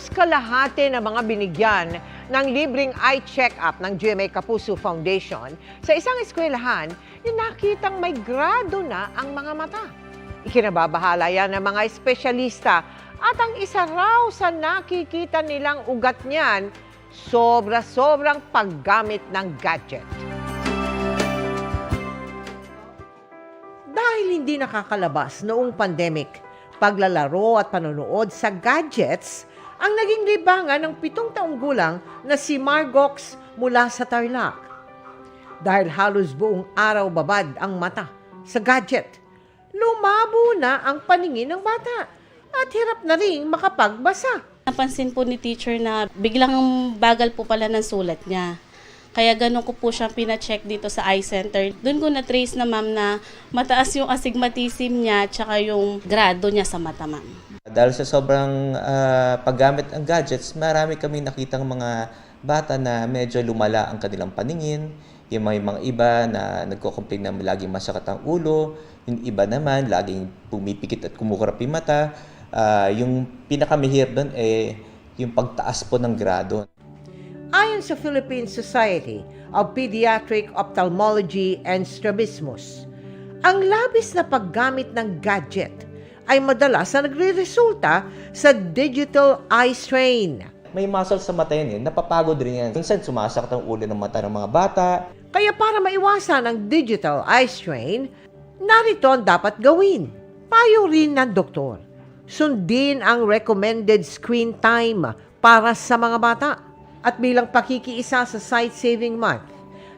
Halos kalahati ng mga binigyan ng libreng eye check-up ng GMA Kapuso Foundation sa isang eskwelahan yung nakitang may grado na ang mga mata. Ikinababahala yan ng mga espesyalista at ang isa raw sa nakikita nilang ugat niyan, sobra-sobrang paggamit ng gadget. Dahil hindi nakakalabas noong pandemic, paglalaro at panonood sa gadgets ang naging libangan ng 7 taong gulang na si Margox mula sa Tarlac. Dahil halos buong araw babad ang mata sa gadget, lumabo na ang paningin ng bata at hirap na rin makapagbasa. Napansin po ni teacher na biglang bagal po pala ng sulat niya. Kaya ganun ko po siyang pina-check dito sa eye center. Doon ko na-trace na ma'am na mataas yung astigmatism niya tsaka yung grado niya sa mata, ma'am. Dahil sa sobrang paggamit ng gadgets, marami kami nakitang mga bata na medyo lumala ang kanilang paningin. Yung mga iba na nagko-complain na laging masakit ang ulo. Yung iba naman, laging pumipikit at kumukurap yung mata. Yung pinakamihirap doon yung pagtaas po ng grado. Ayon sa Philippine Society of Pediatric Ophthalmology and Strabismus, ang labis na paggamit ng gadget ay madalas na nagre-resulta sa digital eye strain. May muscle sa mata yan napapagod rin yan. Minsan sumasakit ang ulo ng mata ng mga bata. Kaya para maiwasan ang digital eye strain, narito ang dapat gawin. Payo rin ng doktor. Sundin ang recommended screen time para sa mga bata. At bilang pakikiisa sa Sight Saving Month,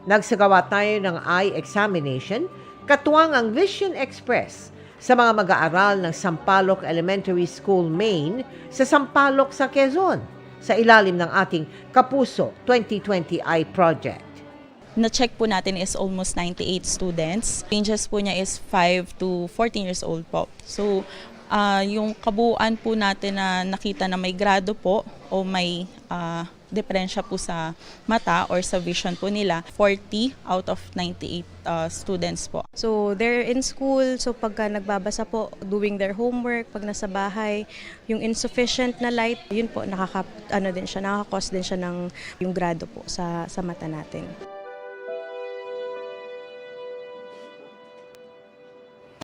nagsagawa tayo ng eye examination, katuwang ang Vision Express sa mga mag-aaral ng Sampaloc Elementary School, Maine, sa Sampaloc sa Quezon, sa ilalim ng ating Kapuso 2020 Eye Project. Na-check po natin is almost 98 students. Ranges po niya is 5 to 14 years old po. So, yung kabuuan po natin na nakita na may grado po o may diferensya po sa mata or sa vision po nila, 40 out of 98 students po. So they're in school, so pagka nagbabasa po, doing their homework, pag nasa bahay, yung insufficient na light, yun po, nakaka-cause din siya ng yung grado po sa mata natin.